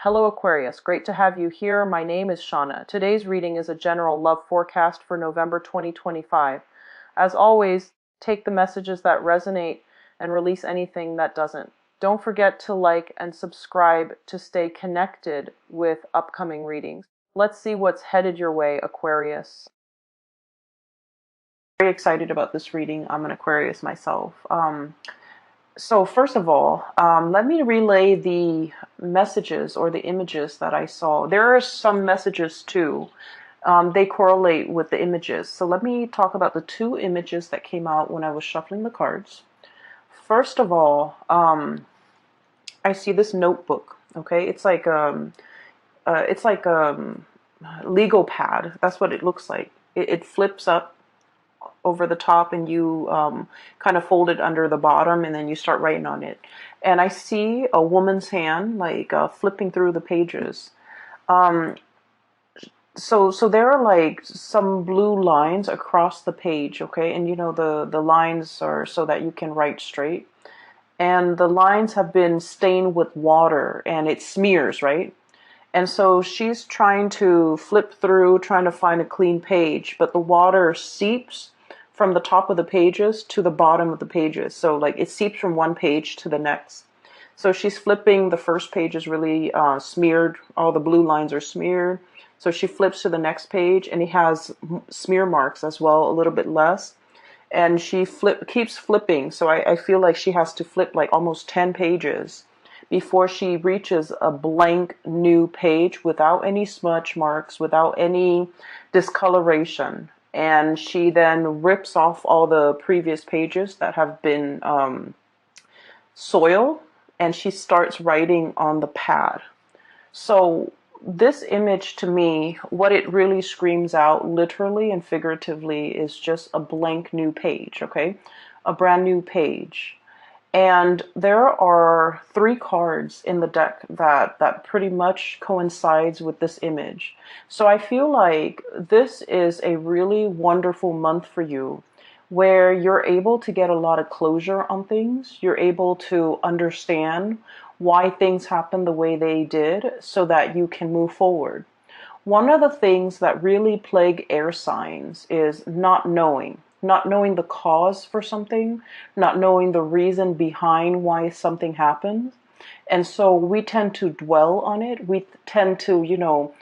Hello Aquarius, great to have you here. My name is Shauna. Today's reading is a general love forecast for November 2025. As always, take the messages that resonate and release anything that doesn't. Don't forget to like and subscribe to stay connected with upcoming readings. Let's see what's headed your way, Aquarius. Very excited about this reading. I'm an Aquarius myself. So first of all, let me relay the messages or the images that I saw. There are some messages too. They correlate with the images. So let me talk about the two images that came out when I was shuffling the cards. First of all, I see this notebook. Okay, it's like legal pad. That's what it looks like. It flips up over the top, and you kind of fold it under the bottom, and then you start writing on it. And I see a woman's hand like flipping through the pages. So there are like some blue lines across the page, okay? And you know the lines are so that you can write straight. And the lines have been stained with water, and it smears, right? And so she's trying to flip through, trying to find a clean page, but the water seeps from the top of the pages to the bottom of the pages. So like it seeps from one page to the next. So she's flipping, the first page is really smeared, all the blue lines are smeared. So she flips to the next page, and it has smear marks as well, a little bit less. And she keeps flipping, so I feel like she has to flip like almost 10 pages before she reaches a blank new page without any smudge marks, without any discoloration. And she then rips off all the previous pages that have been soiled, and she starts writing on the pad. So this image, to me, what it really screams out literally and figuratively is just a blank new page, okay? A brand new page. And there are 3 cards in the deck that pretty much coincides with this image. So I feel like this is a really wonderful month for you, where you're able to get a lot of closure on things. You're able to understand why things happen the way they did so that you can move forward. One of the things that really plague air signs is not knowing the cause for something, not knowing the reason behind why something happens. And so we tend to dwell on it. We tend to,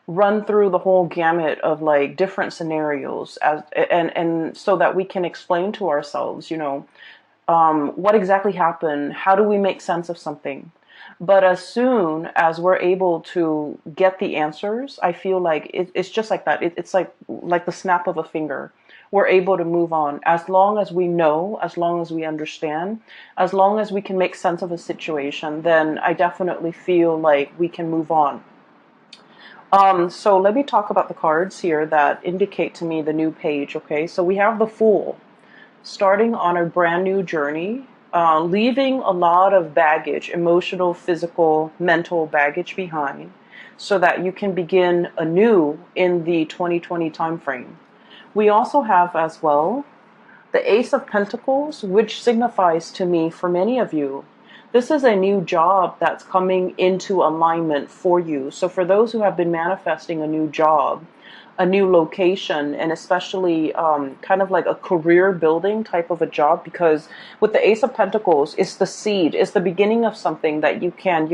run through the whole gamut of like different scenarios and so that we can explain to ourselves, what exactly happened? How do we make sense of something? But as soon as we're able to get the answers, I feel like it's just like that. It's like the snap of a finger. We're able to move on. As long as we know, as long as we understand, as long as we can make sense of a situation, then I definitely feel like we can move on. So let me talk about the cards here that indicate to me the new page, okay? So we have the Fool, starting on a brand new journey, leaving a lot of baggage, emotional, physical, mental baggage behind, so that you can begin anew in the 2020 timeframe. We also have as well the Ace of Pentacles, which signifies to me, for many of you, this is a new job that's coming into alignment for you. So for those who have been manifesting a new job, a new location, and especially kind of like a career building type of a job, because with the Ace of Pentacles, it's the seed, it's the beginning of something that you can,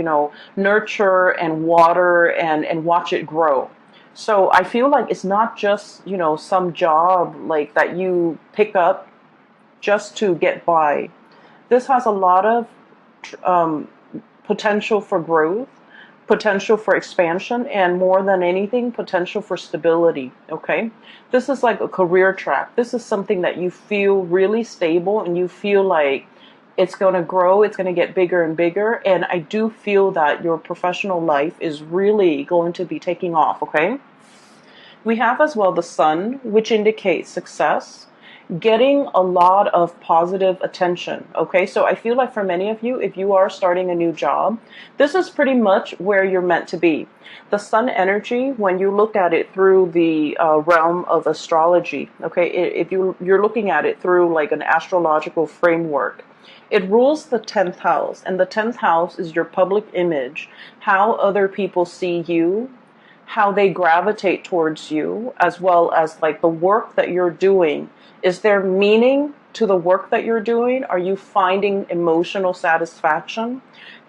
nurture and water and watch it grow. So I feel like it's not just, some job like that you pick up just to get by. This has a lot of potential for growth, potential for expansion, and more than anything, potential for stability, okay? This is like a career track. This is something that you feel really stable, and you feel like it's going to grow, it's going to get bigger and bigger, and I do feel that your professional life is really going to be taking off, okay? We have as well the Sun, which indicates success, getting a lot of positive attention, okay? So I feel like for many of you, if you are starting a new job, this is pretty much where you're meant to be. The Sun energy, when you look at it through the realm of astrology, okay, if you're looking at it through like an astrological framework, It rules the 10th house, and the 10th house is your public image, how other people see you, how they gravitate towards you, as well as like the work that you're doing. Is there meaning to the work that you're doing? Are you finding emotional satisfaction?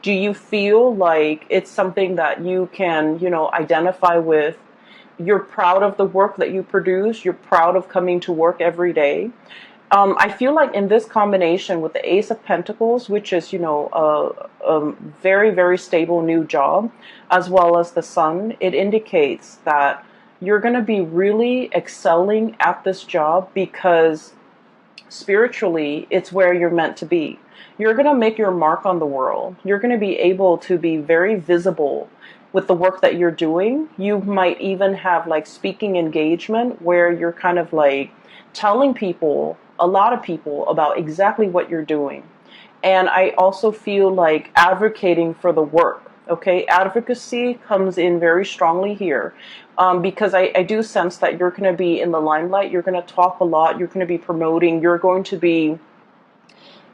Do you feel like it's something that you can, identify with? You're proud of the work that you produce. You're proud of coming to work every day. I feel like in this combination with the Ace of Pentacles, which is, a very, very stable new job, as well as the Sun, it indicates that you're going to be really excelling at this job because spiritually, it's where you're meant to be. You're going to make your mark on the world. You're going to be able to be very visible with the work that you're doing. You might even have like speaking engagement where you're kind of like telling people, a lot of people, about exactly what you're doing. And I also feel like advocating for the work. Okay, advocacy comes in very strongly here, because I do sense that you're going to be in the limelight. You're going to talk a lot. You're going to be promoting. You're going to be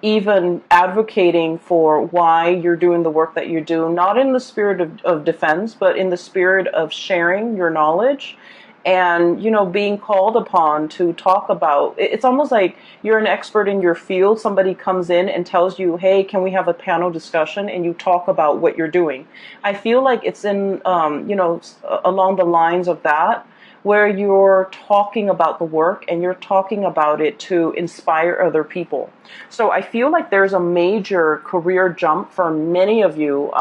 even advocating for why you're doing the work that you do, not in the spirit of defense, but in the spirit of sharing your knowledge and, being called upon to talk about. It's almost like you're an expert in your field. Somebody comes in and tells you, hey, can we have a panel discussion? And you talk about what you're doing. I feel like it's in, along the lines of that, where you're talking about the work and you're talking about it to inspire other people. So I feel like there's a major career jump for many of you.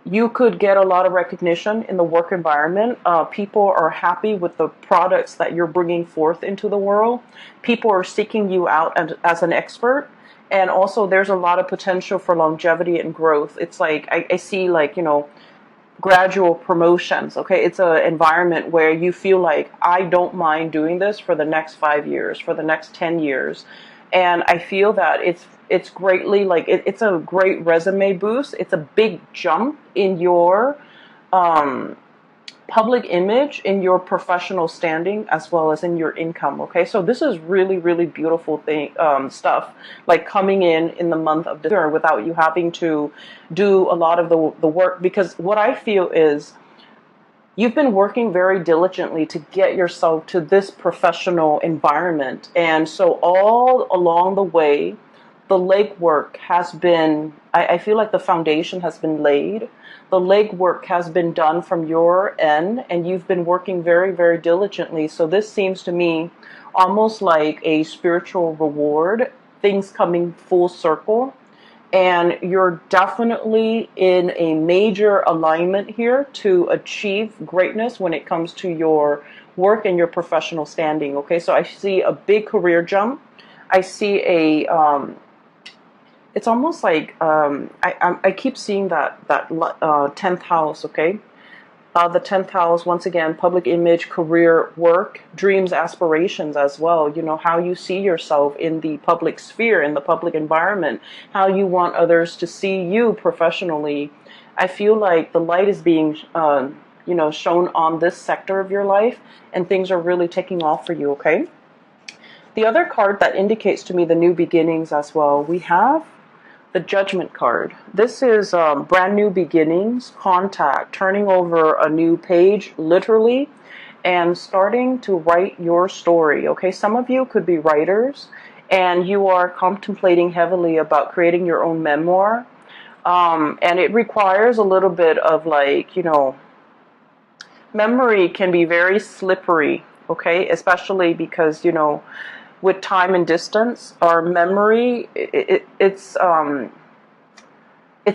You could get a lot of recognition in the work environment. People are happy with the products that you're bringing forth into the world. People are seeking you out as an expert. And also there's a lot of potential for longevity and growth. It's like, I see like, gradual promotions. Okay, it's an environment where you feel like, I don't mind doing this for the next 5 years, for the next 10 years. And I feel that it's greatly like it's a great resume boost. It's a big jump in your public image, in your professional standing, as well as in your income. Okay, so this is really, really beautiful stuff, like coming in the month of December without you having to do a lot of the work. Because what I feel is you've been working very diligently to get yourself to this professional environment. And so all along the way, the legwork has been, I feel like the foundation has been laid. The legwork has been done from your end, and you've been working very, very diligently. So this seems to me almost like a spiritual reward, things coming full circle. And you're definitely in a major alignment here to achieve greatness when it comes to your work and your professional standing. Okay, so I see a big career jump. I see it's almost like I keep seeing that 10th house. Okay, the 10th house, once again, public image, career, work, dreams, aspirations as well. How you see yourself in the public sphere, in the public environment, how you want others to see you professionally. I feel like the light is being, shown on this sector of your life, and things are really taking off for you, okay? The other card that indicates to me the new beginnings as well, we have the Judgment card. This is brand new beginnings, contact, turning over a new page, literally, and starting to write your story. Okay, some of you could be writers, and you are contemplating heavily about creating your own memoir, and it requires a little bit of like, memory can be very slippery. Okay, especially because with time and distance, our memory, it's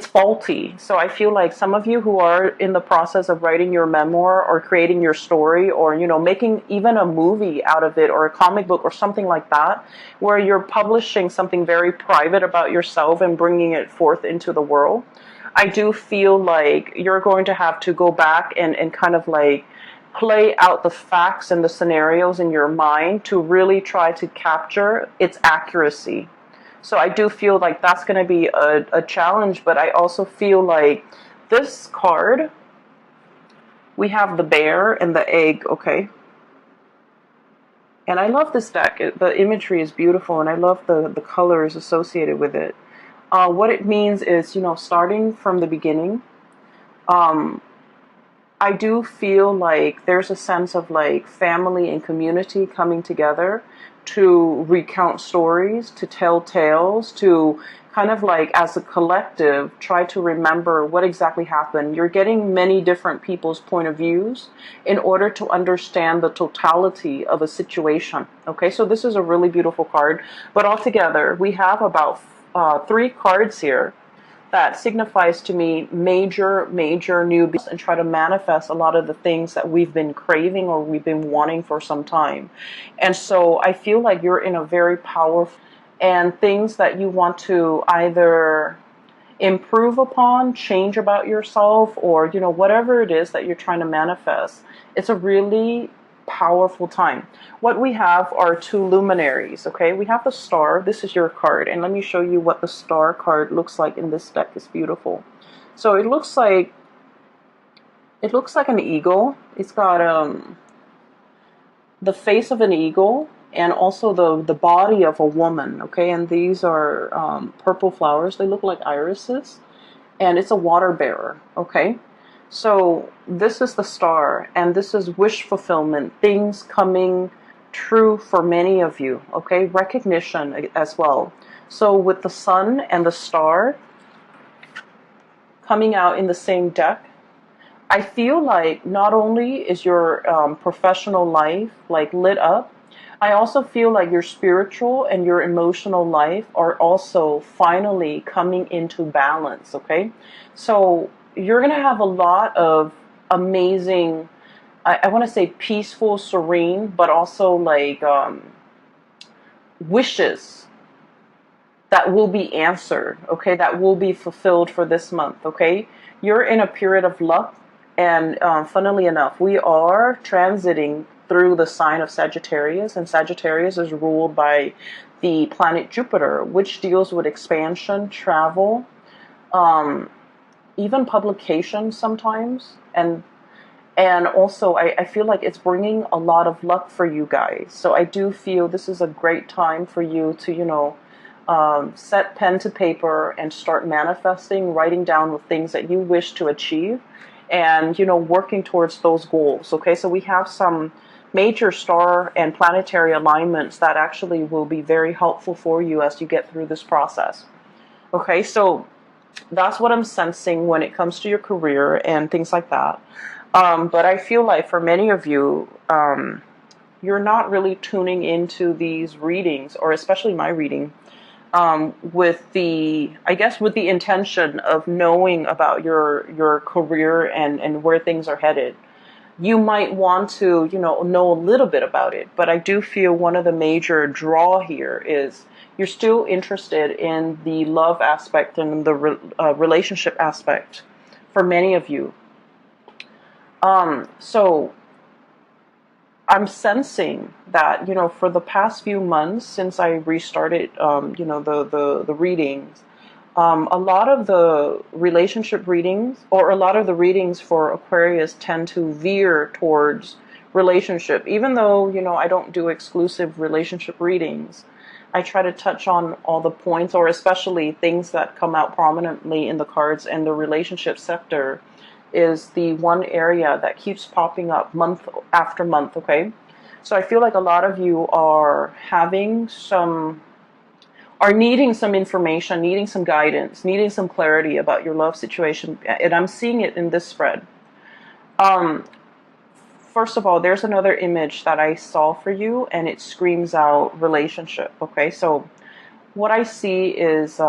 faulty. So I feel like some of you who are in the process of writing your memoir or creating your story, or making even a movie out of it, or a comic book or something like that, where you're publishing something very private about yourself and bringing it forth into the world, I do feel like you're going to have to go back and kind of like play out the facts and the scenarios in your mind to really try to capture its accuracy. So I do feel like that's going to be a challenge, but I also feel like this card, we have the bear and the egg, okay? And I love this deck. The imagery is beautiful, and I love the colors associated with it. What it means is, starting from the beginning, um, I do feel like there's a sense of like family and community coming together to recount stories, to tell tales, to kind of like as a collective try to remember what exactly happened. You're getting many different people's point of views in order to understand the totality of a situation. Okay, so this is a really beautiful card. But altogether, we have about 3 cards here that signifies to me major new business, and try to manifest a lot of the things that we've been craving or we've been wanting for some time. And so I feel like you're in a very powerful, and things that you want to either improve upon, change about yourself, or whatever it is that you're trying to manifest. It's a really powerful time. What we have are 2 luminaries. Okay, we have the star. This is your card, and let me show you what the star card looks like in this deck. It's beautiful. So it looks like an eagle. It's got the face of an eagle, and also the body of a woman. Okay, and these are purple flowers. They look like irises, and it's a water bearer. Okay, so this is the star, and this is wish fulfillment, things coming true for many of you. Okay, recognition as well. So with the sun and the star coming out in the same deck, I feel like not only is your professional life like lit up, I also feel like your spiritual and your emotional life are also finally coming into balance. Okay, so you're gonna have a lot of amazing, I want to say peaceful, serene, but also like wishes that will be answered. Okay, that will be fulfilled for this month. Okay, you're in a period of luck. And funnily enough, we are transiting through the sign of Sagittarius, and Sagittarius is ruled by the planet Jupiter, which deals with expansion, travel, even publication sometimes, and also I feel like it's bringing a lot of luck for you guys. So I do feel this is a great time for you to set pen to paper and start manifesting, writing down the things that you wish to achieve, and working towards those goals. Okay, so we have some major star and planetary alignments that actually will be very helpful for you as you get through this process. Okay, so that's what I'm sensing when it comes to your career and things like that. But I feel like for many of you, you're not really tuning into these readings, or especially my reading, with the intention of knowing about your career and where things are headed. You might want to, know a little bit about it, but I do feel one of the major draw here is you're still interested in the love aspect and the relationship aspect for many of you. So I'm sensing that, for the past few months since I restarted, the readings, a lot of the relationship readings, or a lot of the readings for Aquarius, tend to veer towards relationship. Even though, I don't do exclusive relationship readings, I try to touch on all the points, or especially things that come out prominently in the cards, and the relationship sector is the one area that keeps popping up month after month. Okay, so I feel like a lot of you are needing some information, needing some guidance, needing some clarity about your love situation, and I'm seeing it in this spread. First of all, there's another image that I saw for you, and it screams out relationship. Okay, so what I see is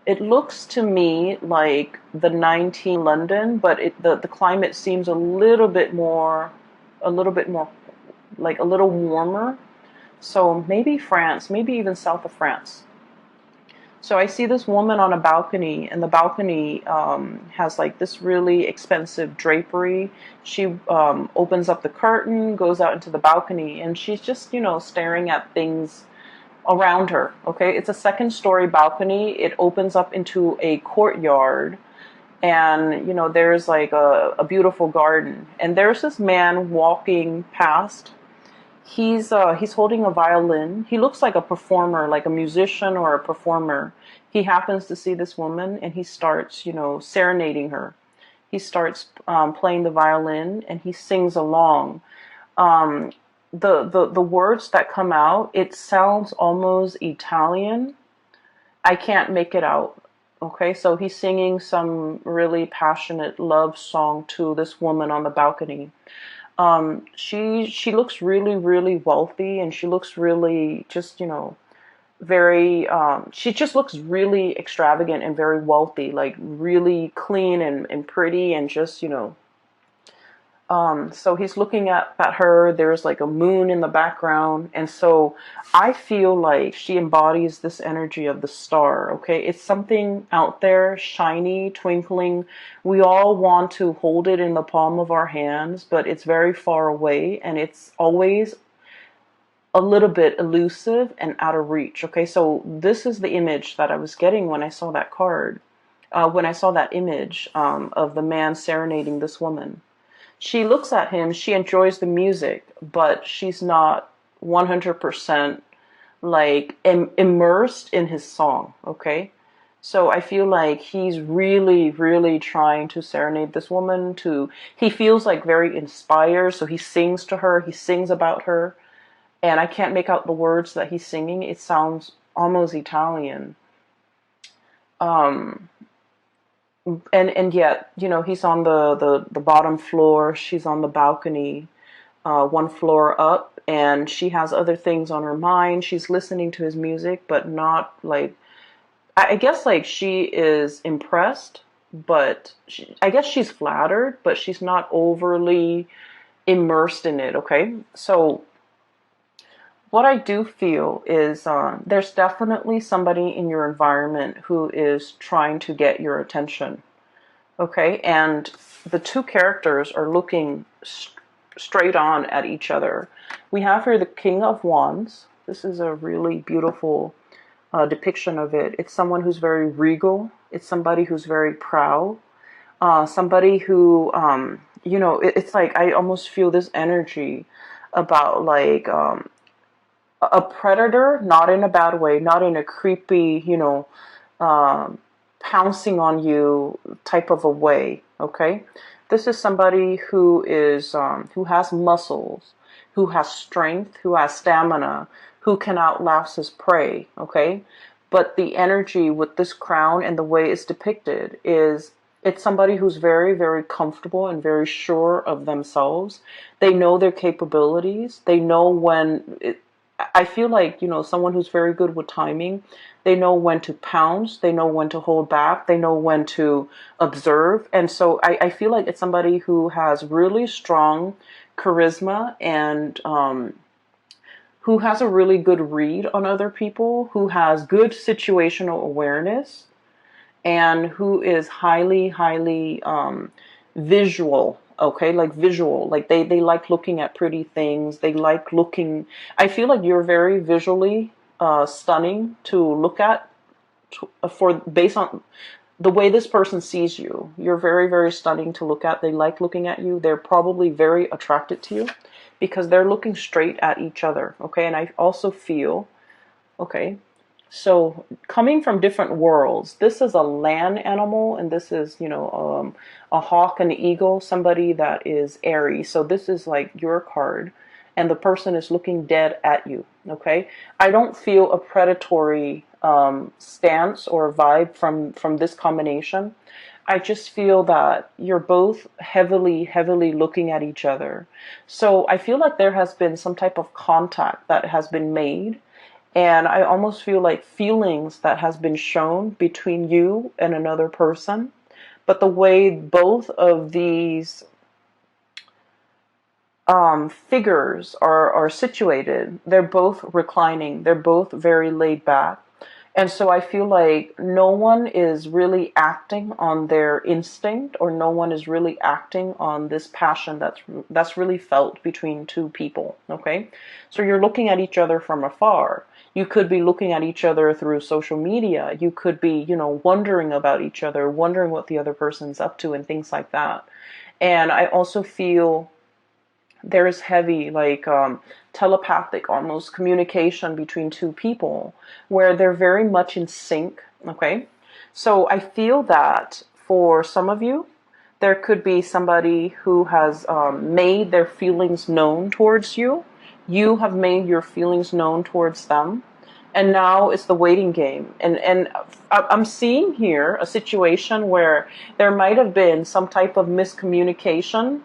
it looks to me like the 19 London, but the climate seems a little bit more, like a little warmer. So maybe France, maybe even south of France. So I see this woman on a balcony, and the balcony has like this really expensive drapery. She opens up the curtain, goes out into the balcony, and she's just, staring at things around her. Okay, it's a 2nd-story balcony. It opens up into a courtyard, and there's like a beautiful garden, and there's this man walking past, He's holding a violin. He looks like a performer, like a musician or a performer. He happens to see this woman and he starts, serenading her. He starts playing the violin and he sings along. Um, the words that come out, it sounds almost Italian. I can't make it out. Okay, so he's singing some really passionate love song to this woman on the balcony. She looks really, really wealthy, and she looks really just, very, she just looks really extravagant and very wealthy, like really clean and pretty, and just, so he's looking at her. There's like a moon in the background. And so I feel like she embodies this energy of the star. Okay. It's something out there, shiny, twinkling. We all want to hold it in the palm of our hands, but it's very far away and it's always a little bit elusive and out of reach. Okay. So this is the image that I was getting when I saw that card. When I saw that image of the man serenading this woman. She looks at him, she enjoys the music, but she's not 100% like immersed in his song, okay? So I feel like he's really, really trying to serenade this woman he feels like very inspired, so he sings to her, he sings about her, and I can't make out the words that he's singing. It sounds almost Italian. Um, and yet, he's on the bottom floor, she's on the balcony, one floor up, and she has other things on her mind. She's listening to his music, but not like, I guess like she is impressed, but I guess she's flattered, but she's not overly immersed in it. Okay, so what I do feel is there's definitely somebody in your environment who is trying to get your attention. Okay, and the two characters are looking straight on at each other. We have here the King of Wands. This is a really beautiful depiction of it. It's someone who's very regal. It's somebody who's very proud. Somebody who, it's like I almost feel this energy about like a predator, not in a bad way, not in a creepy, um, pouncing on you type of a way. Okay, this is somebody who has muscles, who has strength, who has stamina, who can outlast his prey. Okay, but the energy with this crown and the way it's depicted is it's somebody who's very, very comfortable and very sure of themselves. They know their capabilities. They know I feel like, someone who's very good with timing. They know when to pounce. They know when to hold back. They know when to observe. And so I feel like it's somebody who has really strong charisma and who has a really good read on other people, who has good situational awareness, and who is highly, highly visual. Okay, like visual, like they like looking at pretty things. They like looking. I feel like you're very visually stunning to look at, for based on the way this person sees you. You're very, very stunning to look at. They like looking at you. They're probably very attracted to you because they're looking straight at each other. Okay, and I also feel, okay, so coming from different worlds, this is a land animal, and this is, a hawk and an eagle, somebody that is airy. So this is like your card, and the person is looking dead at you. Okay, I don't feel a predatory stance or vibe from this combination. I just feel that you're both heavily, heavily looking at each other. So I feel like there has been some type of contact that has been made, and I almost feel like feelings that has been shown between you and another person. But the way both of these figures are situated, they're both reclining, they're both very laid back. And so I feel like no one is really acting on their instinct, or no one is really acting on this passion that's really felt between two people. Okay, so you're looking at each other from afar. You could be looking at each other through social media. You could be, wondering about each other, wondering what the other person's up to and things like that. And I also feel there is heavy, like telepathic almost communication between two people where they're very much in sync. Okay. So I feel that for some of you, there could be somebody who has made their feelings known towards you. You have made your feelings known towards them. And now it's the waiting game. And I'm seeing here a situation where there might have been some type of miscommunication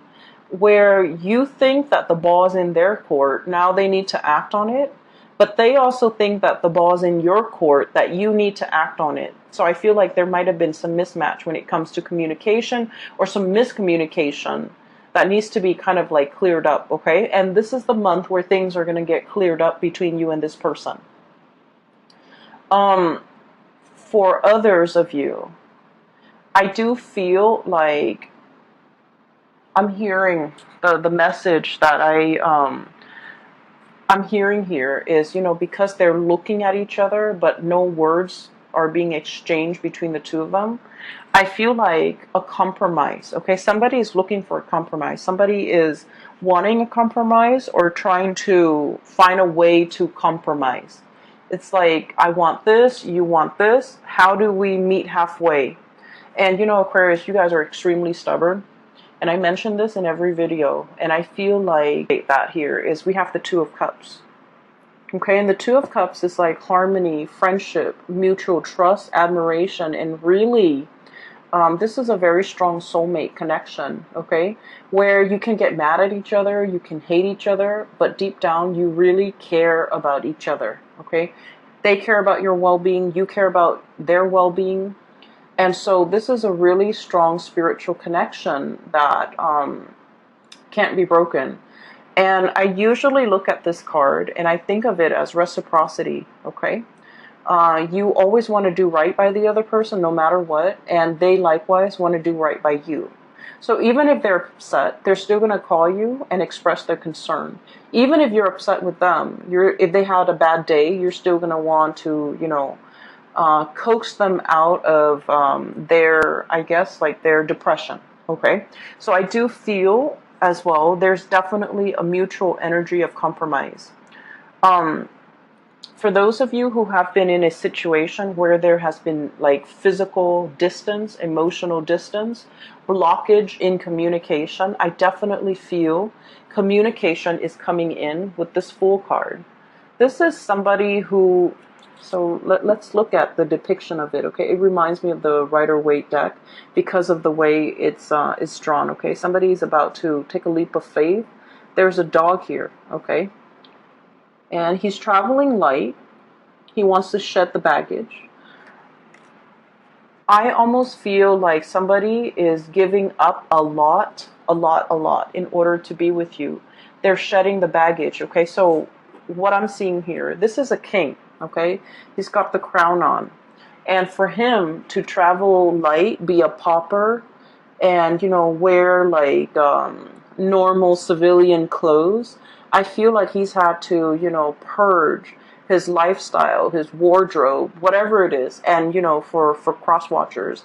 where you think that the ball is in their court. Now they need to act on it. But they also think that the ball is in your court, that you need to act on it. So I feel like there might have been some mismatch when it comes to communication or some miscommunication that needs to be kind of like cleared up, okay? And this is the month where things are going to get cleared up between you and this person. For others of you, I do feel like I'm hearing the message that I'm hearing here is, because they're looking at each other, but no words are being exchanged between the two of them. I feel like a compromise. Okay, somebody is looking for a compromise. Somebody is wanting a compromise or trying to find a way to compromise. It's like, I want this, you want this. How do we meet halfway? And Aquarius, you guys are extremely stubborn. And I mention this in every video. And I feel like that here is we have the Two of Cups. Okay, and the Two of Cups is like harmony, friendship, mutual trust, admiration, and really, this is a very strong soulmate connection, okay? Where you can get mad at each other, you can hate each other, but deep down, you really care about each other, okay? They care about your well-being, you care about their well-being. And so this is a really strong spiritual connection that can't be broken. And I usually look at this card and I think of it as reciprocity, okay? You always want to do right by the other person no matter what, and they likewise want to do right by you. So even if they're upset, they're still going to call you and express their concern. Even if you're upset with them, if they had a bad day, you're still going to want to, coax them out of their, I guess, like their depression, okay? So I do feel as well, there's definitely a mutual energy of compromise. For those of you who have been in a situation where there has been like physical distance, emotional distance, blockage in communication, I definitely feel communication is coming in with this Fool card. This is somebody who, so let's look at the depiction of it, okay? It reminds me of the Rider-Waite deck because of the way it's drawn, okay? Somebody is about to take a leap of faith. There's a dog here, okay? And he's traveling light. He wants to shed the baggage. I almost feel like somebody is giving up a lot in order to be with you. They're shedding the baggage, okay? So what I'm seeing here, this is a king, okay? He's got the crown on. And for him to travel light, be a pauper, and, wear like normal civilian clothes, I feel like he's had to, purge his lifestyle, his wardrobe, whatever it is. And, for cross watchers,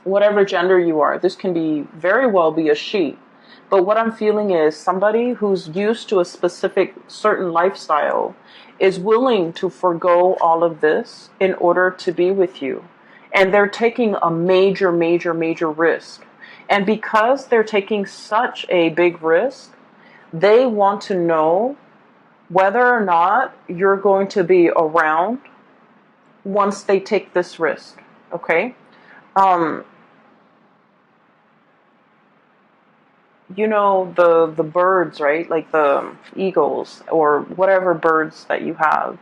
whatever gender you are, this can be very well be a she. But what I'm feeling is somebody who's used to a specific certain lifestyle is willing to forego all of this in order to be with you. And they're taking a major, major, major risk. And because they're taking such a big risk, they want to know whether or not you're going to be around once they take this risk, okay? The birds, right? Like the eagles or whatever birds that you have,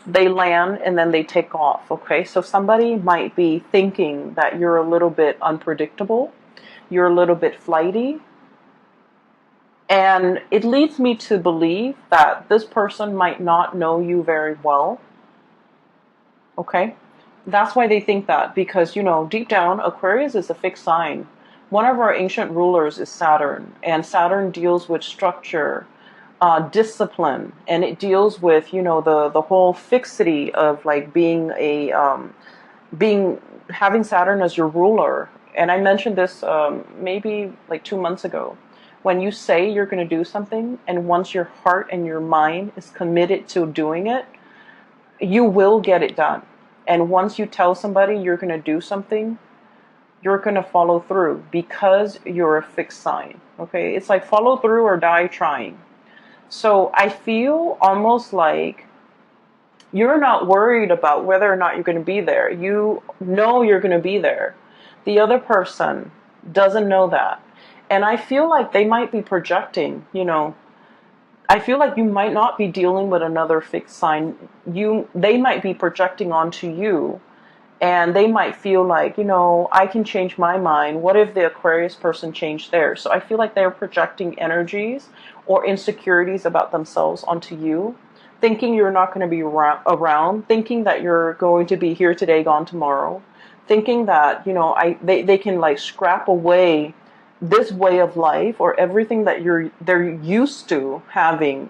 they land and then they take off, okay? So somebody might be thinking that you're a little bit unpredictable, you're a little bit flighty, and it leads me to believe that this person might not know you very well, okay? That's why they think that, because, deep down, Aquarius is a fixed sign. One of our ancient rulers is Saturn, and Saturn deals with structure, discipline, and it deals with, the whole fixity of like being having Saturn as your ruler. And I mentioned this maybe like 2 months ago, when you say you're going to do something, and once your heart and your mind is committed to doing it, you will get it done. And once you tell somebody you're going to do something, you're going to follow through because you're a fixed sign. Okay? It's like follow through or die trying. So I feel almost like you're not worried about whether or not you're going to be there. You know you're going to be there. The other person doesn't know that. And I feel like they might be projecting, I feel like you might not be dealing with another fixed sign. They might be projecting onto you, and they might feel like, I can change my mind. What if the Aquarius person changed theirs? So I feel like they're projecting energies or insecurities about themselves onto you, thinking you're not going to be around, thinking that you're going to be here today, gone tomorrow, thinking that, they can like scrap away this way of life or everything that they're used to having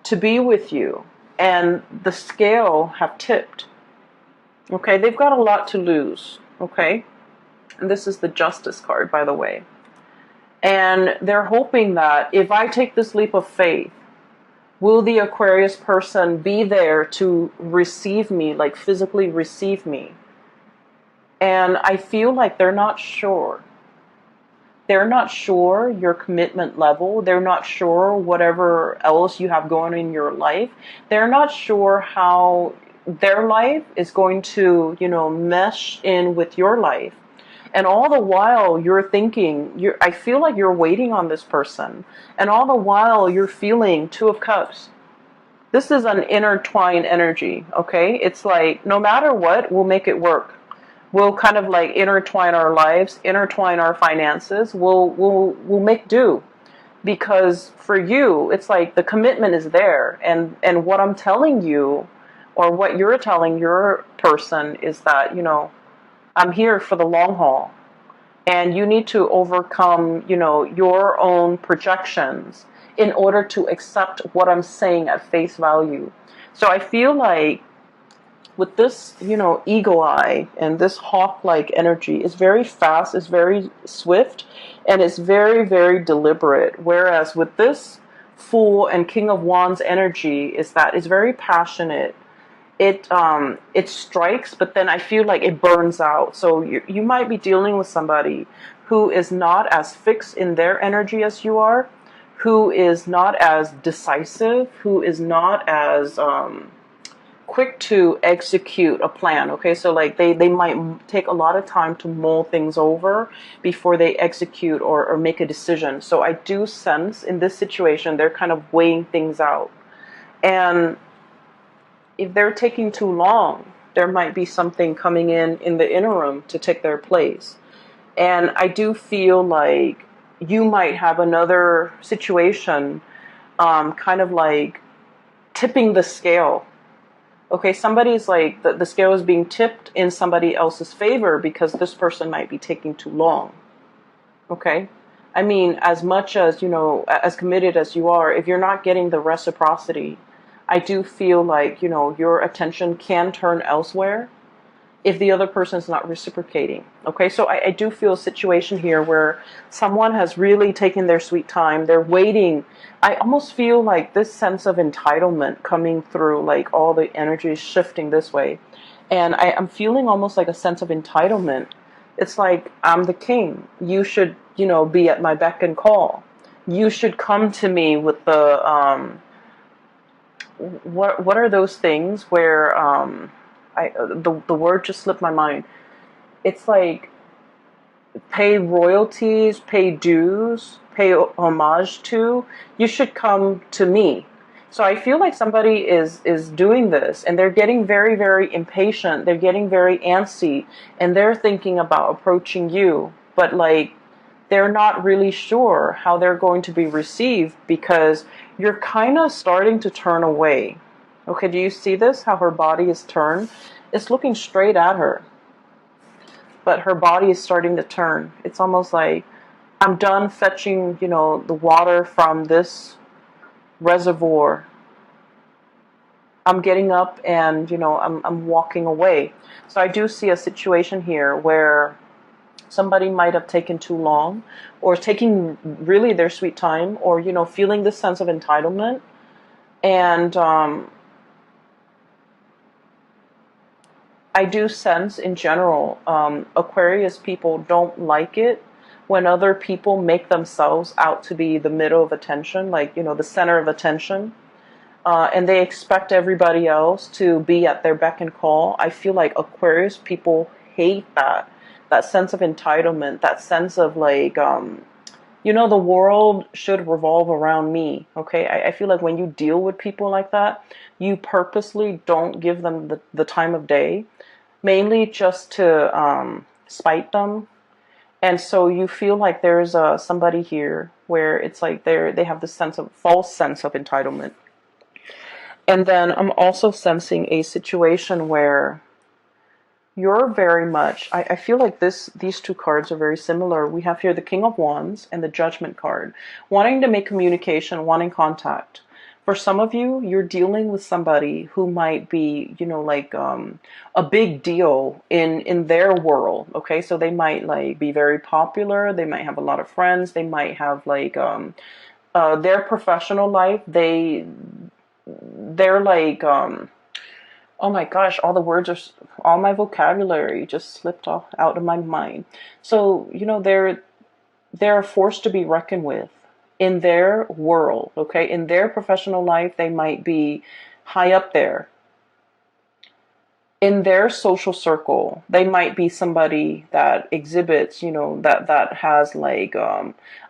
to be with you. And the scale have tipped. Okay, they've got a lot to lose. Okay, and this is the Justice card, by the way. And they're hoping that if I take this leap of faith, will the Aquarius person be there to receive me, like physically receive me? And I feel like they're not sure. They're not sure your commitment level. They're not sure whatever else you have going in your life. They're not sure how their life is going to, mesh in with your life. And all the while you're thinking, I feel like you're waiting on this person. And all the while you're feeling Two of Cups. This is an intertwined energy, okay? It's like, no matter what, we'll make it work. We'll kind of like intertwine our lives, intertwine our finances. We'll make do, because for you, it's like the commitment is there, and what I'm telling you, or what you're telling your person, is that I'm here for the long haul, and you need to overcome your own projections in order to accept what I'm saying at face value. So I feel like with this, eagle eye and this hawk-like energy is very fast, is very swift, and it's very, very deliberate. Whereas with this Fool and King of Wands energy is that it's very passionate. It strikes, but then I feel like it burns out. So you might be dealing with somebody who is not as fixed in their energy as you are, who is not as decisive, who is not as quick to execute a plan. Okay, so like they might take a lot of time to mull things over before they execute or make a decision. So I do sense in this situation they're kind of weighing things out, and if they're taking too long, there might be something coming in the interim to take their place. And I do feel like you might have another situation kind of like tipping the scale. Okay, somebody's like, the scale is being tipped in somebody else's favor because this person might be taking too long. Okay? I mean, as much as, as committed as you are, if you're not getting the reciprocity, I do feel like, your attention can turn elsewhere if the other person's not reciprocating. Okay, so I do feel a situation here where someone has really taken their sweet time. They're waiting. I almost feel like this sense of entitlement coming through, like all the energy is shifting this way. And I'm feeling almost like a sense of entitlement. It's like, I'm the king. You should, be at my beck and call. You should come to me with the, what are those things where, the word just slipped my mind. It's like pay royalties, pay dues, pay homage to. You should come to me. So I feel like somebody is doing this, and they're getting very, very impatient. They're getting very antsy, and they're thinking about approaching you, but like they're not really sure how they're going to be received because you're kind of starting to turn away. Okay, do you see this? How her body is turned? It's looking straight at her, but her body is starting to turn. It's almost like, I'm done fetching, the water from this reservoir. I'm getting up and, I'm walking away. So I do see a situation here where Somebody might have taken too long, or taking really their sweet time, or, feeling this sense of entitlement. And I do sense in general, Aquarius people don't like it when other people make themselves out to be the middle of attention, like, the center of attention. And they expect everybody else to be at their beck and call. I feel like Aquarius people hate that sense of entitlement, that sense of like, the world should revolve around me. Okay, I feel like when you deal with people like that, you purposely don't give them the time of day, mainly just to spite them. And so you feel like there's somebody here where it's like they have this false sense of entitlement. And then I'm also sensing a situation where you're very much, I feel like these two cards are very similar. We have here the King of Wands and the Judgment card. Wanting to make communication, wanting contact. For some of you, you're dealing with somebody who might be, like a big deal in their world. Okay, so they might like be very popular. They might have a lot of friends. They might have like their professional life. They're like oh my gosh, all my vocabulary just slipped off out of my mind. So, they're a force to be reckoned with in their world, okay? In their professional life, they might be high up there. In their social circle, they might be somebody that exhibits, that has like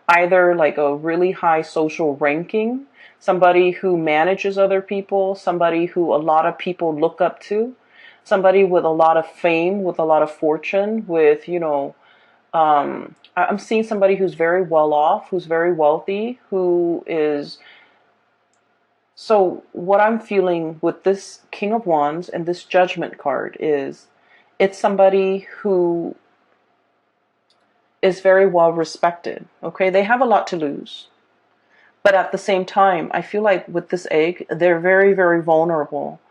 either like a really high social ranking, somebody who manages other people, somebody who a lot of people look up to, somebody with a lot of fame, with a lot of fortune, with, I'm seeing somebody who's very well off, who's very wealthy, who is. So what I'm feeling with this King of Wands and this Judgment card is it's somebody who is very well respected. Okay, they have a lot to lose. But at the same time, I feel like with this egg, they're very, very vulnerable.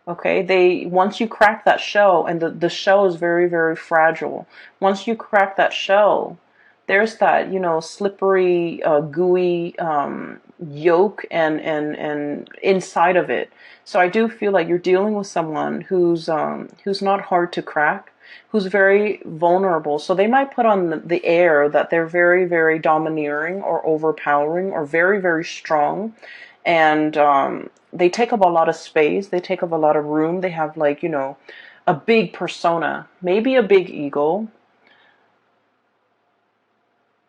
Okay, once you crack that shell, and the shell is very, very fragile. Once you crack that shell, there's that, slippery, gooey yolk and inside of it. So I do feel like you're dealing with someone who's not hard to crack, who's very vulnerable. So they might put on the air that they're very, very domineering or overpowering or very, very strong. And they take up a lot of space. They take up a lot of room. They have like, a big persona, maybe a big ego.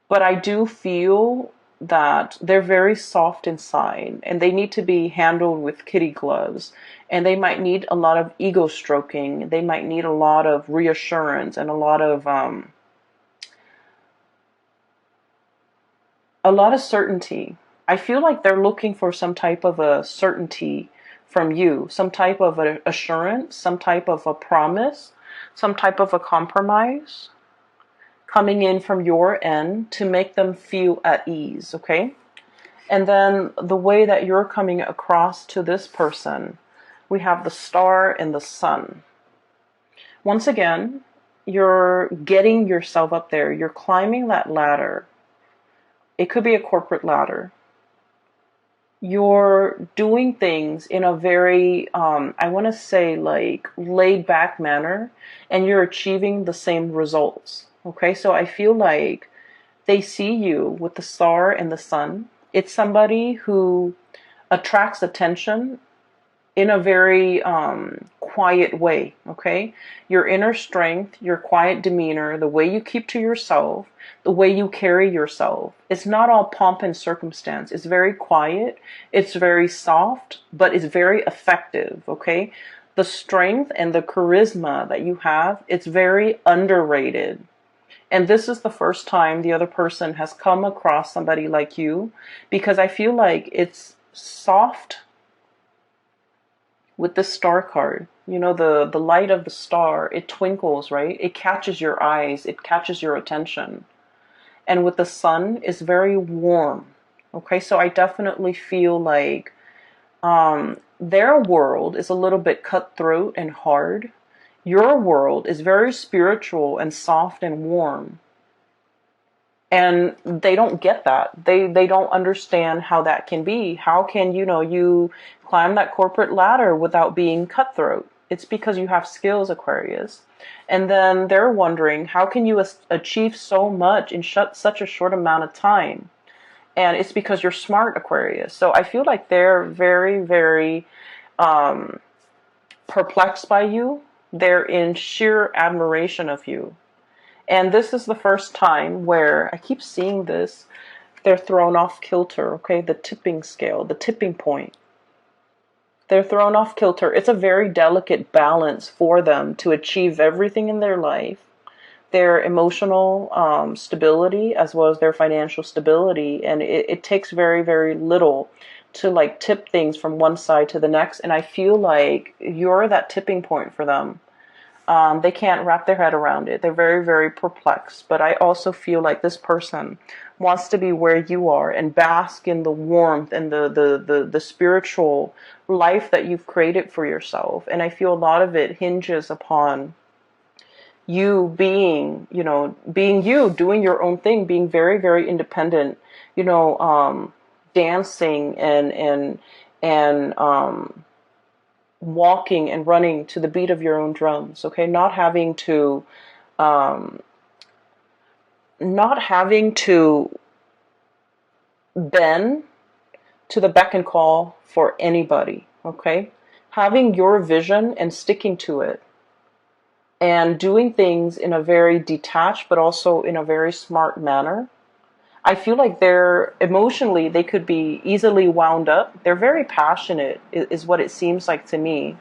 But I do feel that they're very soft inside and they need to be handled with kitty gloves. And they might need a lot of ego stroking. They might need a lot of reassurance and a lot of certainty. I feel like they're looking for some type of a certainty from you, some type of an assurance, some type of a promise, some type of a compromise coming in from your end to make them feel at ease, okay? And then the way that you're coming across to this person, we have the Star and the Sun. Once again, you're getting yourself up there. You're climbing that ladder. It could be a corporate ladder. You're doing things in a very, I want to say like laid back manner, and you're achieving the same results. Okay, so I feel like they see you with the Star and the Sun. It's somebody who attracts attention in a very quiet way, okay? Your inner strength, your quiet demeanor, the way you keep to yourself, the way you carry yourself. It's not all pomp and circumstance. It's very quiet. It's very soft, but it's very effective, okay? The strength and the charisma that you have, it's very underrated. And this is the first time the other person has come across somebody like you, because I feel like it's soft with the Star card. The light of the star, it twinkles, right? It catches your eyes, it catches your attention. And with the Sun, it's very warm. Okay, so I definitely feel like their world is a little bit cutthroat and hard. Your world is very spiritual and soft and warm. And they don't get that. They don't understand how that can be. How can, you climb that corporate ladder without being cutthroat? It's because you have skills, Aquarius. And then they're wondering, how can you achieve so much in such a short amount of time? And it's because you're smart, Aquarius. So I feel like they're very, very perplexed by you. They're in sheer admiration of you. And this is the first time where I keep seeing this. They're thrown off kilter, okay? The tipping scale, the tipping point. They're thrown off kilter. It's a very delicate balance for them to achieve everything in their life, their emotional stability as well as their financial stability. And it takes very, very little to like tip things from one side to the next. And I feel like you're that tipping point for them. They can't wrap their head around it. They're very, very perplexed. But I also feel like this person wants to be where you are and bask in the warmth and the spiritual life that you've created for yourself. And I feel a lot of it hinges upon you being, being you, doing your own thing, being very, very independent, dancing and walking and running to the beat of your own drums, okay? Not having to bend to the beck and call for anybody, okay? Having your vision and sticking to it and doing things in a very detached but also in a very smart manner. I feel like they're emotionally, they could be easily wound up. They're very passionate, is what it seems like to me.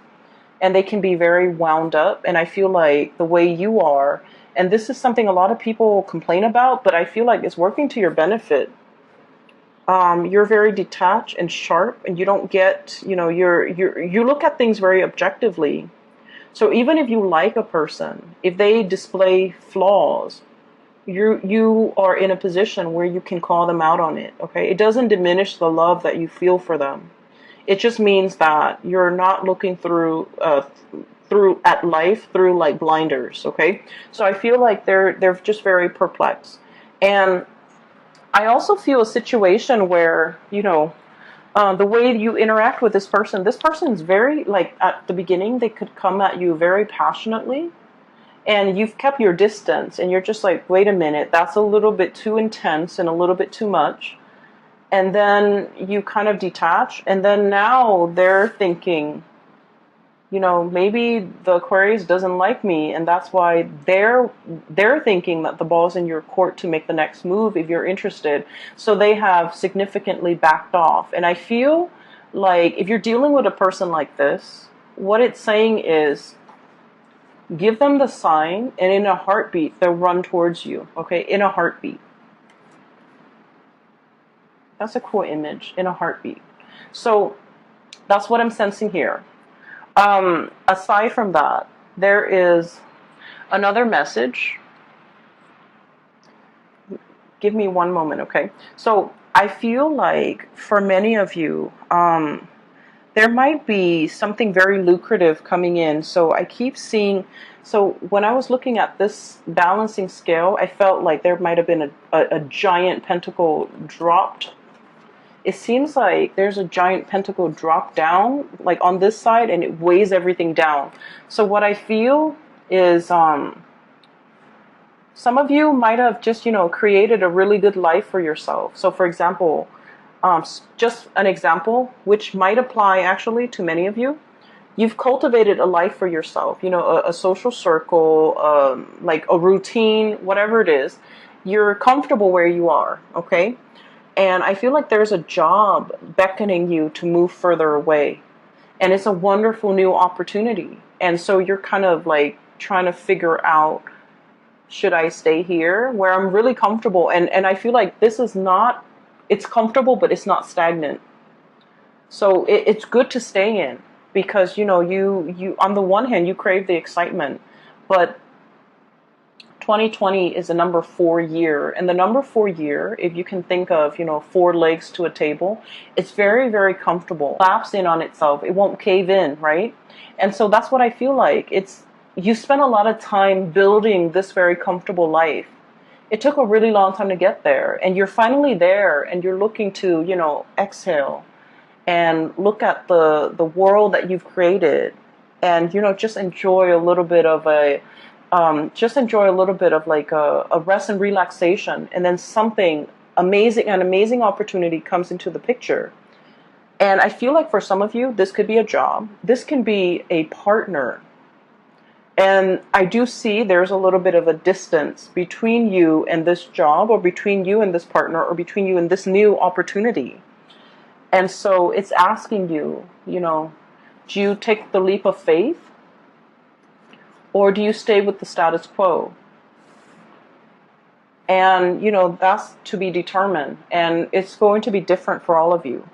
And they can be very wound up. And I feel like the way you are, and this is something a lot of people complain about, but I feel like it's working to your benefit. You're very detached and sharp, and you don't get, you look at things very objectively. So even if you like a person, if they display flaws, you are in a position where you can call them out on it, okay? It doesn't diminish the love that you feel for them. It just means that you're not looking through at life through like blinders, okay? So I feel like they're just very perplexed. And I also feel a situation where, the way you interact with this person's very, like, at the beginning, they could come at you very passionately, and you've kept your distance, and you're just like, wait a minute, that's a little bit too intense and a little bit too much. And then you kind of detach, and then now they're thinking, maybe the Aquarius doesn't like me, and that's why they're thinking that the ball's in your court to make the next move if you're interested. So they have significantly backed off. And I feel like if you're dealing with a person like this, what it's saying is, give them the sign, and in a heartbeat, they'll run towards you, okay? In a heartbeat. That's a cool image, in a heartbeat. So that's what I'm sensing here. Aside from that, there is another message. Give me one moment, okay? So I feel like for many of you, there might be something very lucrative coming in. So I keep seeing, so when I was looking at this balancing scale, I felt like there might have been a giant pentacle dropped. It seems like there's a giant pentacle drop down, like on this side, and it weighs everything down. So what I feel is some of you might have just, created a really good life for yourself. So for example, just an example, which might apply actually to many of you. You've cultivated a life for yourself, a social circle, like a routine, whatever it is. You're comfortable where you are, okay? And I feel like there's a job beckoning you to move further away. And it's a wonderful new opportunity. And so you're kind of like trying to figure out, should I stay here where I'm really comfortable? And I feel like this is not, it's comfortable, but it's not stagnant. So it's good to stay in because, you on the one hand, you crave the excitement, but 2020 is a number 4 year. And the number 4 year, if you can think of, 4 legs to a table, it's very, very comfortable. Collapse in on itself. It won't cave in, right? And so that's what I feel like. You spend a lot of time building this very comfortable life. It took a really long time to get there, and you're finally there, and you're looking to, exhale and look at the world that you've created, and just enjoy a little bit of like a rest and relaxation, and then something an amazing opportunity comes into the picture. And I feel like for some of you, this could be a job, this can be a partner. And I do see there's a little bit of a distance between you and this job, or between you and this partner, or between you and this new opportunity. And so it's asking you, do you take the leap of faith, or do you stay with the status quo? And, that's to be determined. And it's going to be different for all of you.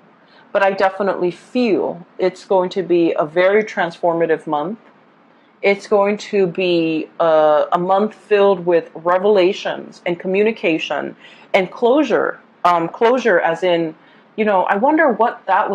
But I definitely feel it's going to be a very transformative month. It's going to be a month filled with revelations and communication and closure. Closure as in, I wonder what that was